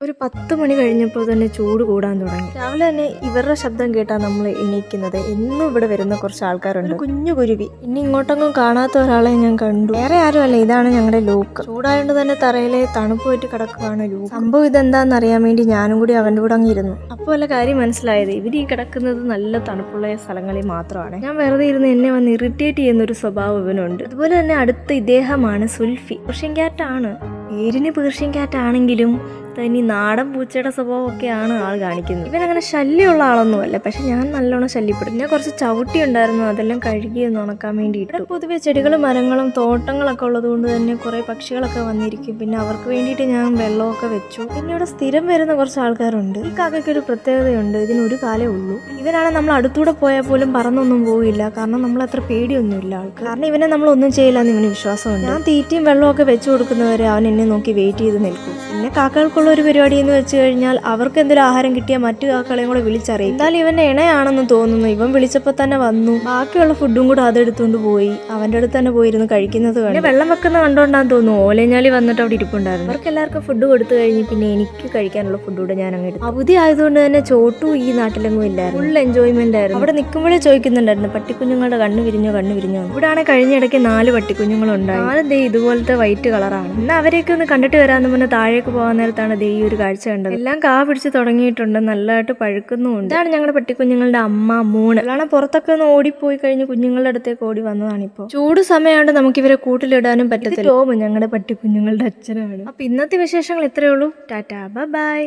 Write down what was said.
ഒരു 10 മണി കഴിഞ്ഞപ്പോൾ തന്നെ ചൂട് കൂടാൻ തുടങ്ങി. രാവിലെ തന്നെ ഇവരുടെ ശബ്ദം കേട്ടാണ് നമ്മൾ എണീക്കുന്നത്. എന്നും ഇവിടെ വരുന്ന കുറച്ച് ആൾക്കാരുണ്ട്. കുഞ്ഞു കുരുവി. ഇനി ഇങ്ങോട്ടൊന്നും കാണാത്ത ഒരാളെ ഞാൻ കണ്ടു. വേറെ ആരുമല്ല, ഇതാണ് ഞങ്ങളുടെ ലൂക്ക്. ചൂടായതുകൊണ്ട് തന്നെ തറയിലെ തണുപ്പ് പറ്റി കിടക്കുകയാണ് ലൂക്ക്. സംഭവം ഇതെന്താണെന്ന് അറിയാൻ വേണ്ടി ഞാനും കൂടി അവൻ്റെ കൂടെ അങ്ങ് ഇരുന്നു. അപ്പോൾ അല്ല കാര്യം മനസ്സിലായത്, ഇവർ ഈ കിടക്കുന്നത് നല്ല തണുപ്പുള്ള സ്ഥലങ്ങളിൽ മാത്രമാണ്. ഞാൻ വെറുതെ ഇരുന്ന് എന്നെ വന്ന് ഇറിറ്റേറ്റ് ചെയ്യുന്ന ഒരു സ്വഭാവം ഇവനുണ്ട്. അതുപോലെ തന്നെ അടുത്ത ഇദ്ദേഹമാണ് സുൽഫി. പേർഷ്യൻ ക്യാറ്റാണ്. പേരിന് പേർഷ്യൻ ക്യാറ്റാണെങ്കിലും തനി നാടൻ പൂച്ചയുടെ സ്വഭാവമൊക്കെയാണ് ആൾ കാണിക്കുന്നത്. ഇവനങ്ങനെ ശല്യമുള്ള ആളൊന്നുമല്ല, പക്ഷെ ഞാൻ നല്ലോണം ശല്യപ്പെടും. പിന്നെ കുറച്ച് ചവിട്ടി ഉണ്ടായിരുന്നു, അതെല്ലാം കഴുകിയൊന്ന് ഉണക്കാൻ വേണ്ടിയിട്ട്. പൊതുവെ ചെടികളും മരങ്ങളും തോട്ടങ്ങളൊക്കെ ഉള്ളത് കൊണ്ട് തന്നെ കുറേ പക്ഷികളൊക്കെ വന്നിരിക്കും. പിന്നെ അവർക്ക് വേണ്ടിയിട്ട് ഞാൻ വെള്ളമൊക്കെ വെച്ചു. പിന്നെ ഇവിടെ സ്ഥിരം വരുന്ന കുറച്ച് ആൾക്കാരുണ്ട്. ഈ കാക്കയ്ക്ക് ഒരു പ്രത്യേകതയുണ്ട്, ഇതിനൊരു കാലേ ഉള്ളൂ. ഇവനാണ് നമ്മൾ അടുത്തൂടെ പോയാൽ പോലും പറന്നൊന്നും പോവില്ല, കാരണം നമ്മൾ അത്ര പേടിയൊന്നുമില്ല ആൾക്ക്. കാരണം ഇവനെ നമ്മളൊന്നും ചെയ്യില്ല എന്ന് ഇവന് വിശ്വാസമുണ്ട്. ഞാൻ തീറ്റയും വെള്ളമൊക്കെ വെച്ചു കൊടുക്കുന്നവരെ അവൻ എന്നെ നോക്കി വെയിറ്റ് ചെയ്ത് നിൽക്കും. പിന്നെ കാക്കകൾക്കുള്ള ഒരു പരിപാടി എന്ന് വെച്ച് കഴിഞ്ഞാൽ അവർക്ക് എന്തെങ്കിലും ആഹാരം കിട്ടിയാൽ മറ്റു കാക്കകളെയും കൂടെ വിളിച്ചറിയും. എന്തായാലും ഇവന്റെ ഇണയാണെന്ന് തോന്നുന്നു. ഇവൻ വിളിച്ചപ്പോൾ തന്നെ വന്നു. ബാക്കിയുള്ള ഫുഡും കൂടെ അതെടുത്തുകൊണ്ട് പോയി അവന്റെ അടുത്ത് തന്നെ പോയിരുന്നു കഴിക്കുന്നത് കണ്ടു. വെള്ളം വെക്കുന്ന കണ്ടോണ്ടാന്ന് തോന്നുന്നു ഓലഞ്ഞാലി വന്നിട്ട് അവിടെ ഇരിപ്പുണ്ടായിരുന്നു. അവർക്ക് എല്ലാവർക്കും ഫുഡ് കൊടുത്തു കഴിഞ്ഞ് പിന്നെ എനിക്ക് കഴിക്കാനുള്ള ഫുഡ് കൂടെ ഞാൻ അങ്ങ് എടുത്തു. അവധി ആയതുകൊണ്ട് തന്നെ ചോട്ടു ഈ നാട്ടിലെങ്ങും ഇല്ലായിരുന്നു. ഫുൾ എൻജോയ്മെന്റ് ആയിരുന്നു. അവിടെ നിൽക്കുമ്പോഴേ ചോദിക്കുന്നുണ്ടായിരുന്നു പട്ടിക്കുഞ്ഞുങ്ങളുടെ കണ്ണ് വിരിഞ്ഞോ. ഇവിടെയാണ് കഴിഞ്ഞിടയ്ക്ക് 4 പട്ടിക്കുഞ്ഞുങ്ങളുണ്ടായി. 4 ഇതുപോലത്തെ വൈറ്റ് കളറാണ്. എന്നാൽ അവരെയൊക്കെ ഒന്ന് കണ്ടിട്ട് വരാമെന്ന് പറഞ്ഞാൽ താഴേക്ക് പോകാൻ നേരത്താണ് ഈ ഒരു കാഴ്ച കണ്ടത്. എല്ലാം കാ പിടിച്ച് തുടങ്ങിയിട്ടുണ്ട്, നല്ലതായിട്ട് പഴുക്കുന്നുമുണ്ട്. ഇതാണ് ഞങ്ങളുടെ പട്ടിക്കുഞ്ഞുങ്ങളുടെ അമ്മ മൂണ്. അതാണ് പുറത്തൊക്കെ ഒന്ന് ഓടിപ്പോയി കഴിഞ്ഞ് കുഞ്ഞുങ്ങളുടെ അടുത്തേക്ക് ഓടി വന്നതാണിപ്പോൾ. ചൂട് സമയമാണ്ട് നമുക്ക് ഇവരെ കൂട്ടിലിടാനും പറ്റത്തില്ല. ടോം ഞങ്ങളുടെ പട്ടിക്കുഞ്ഞുങ്ങളുടെ അച്ഛനാണ്. അപ്പൊ ഇന്നത്തെ വിശേഷങ്ങൾ ഇത്രയേ ഉള്ളൂ. ടാറ്റാ, ബൈ.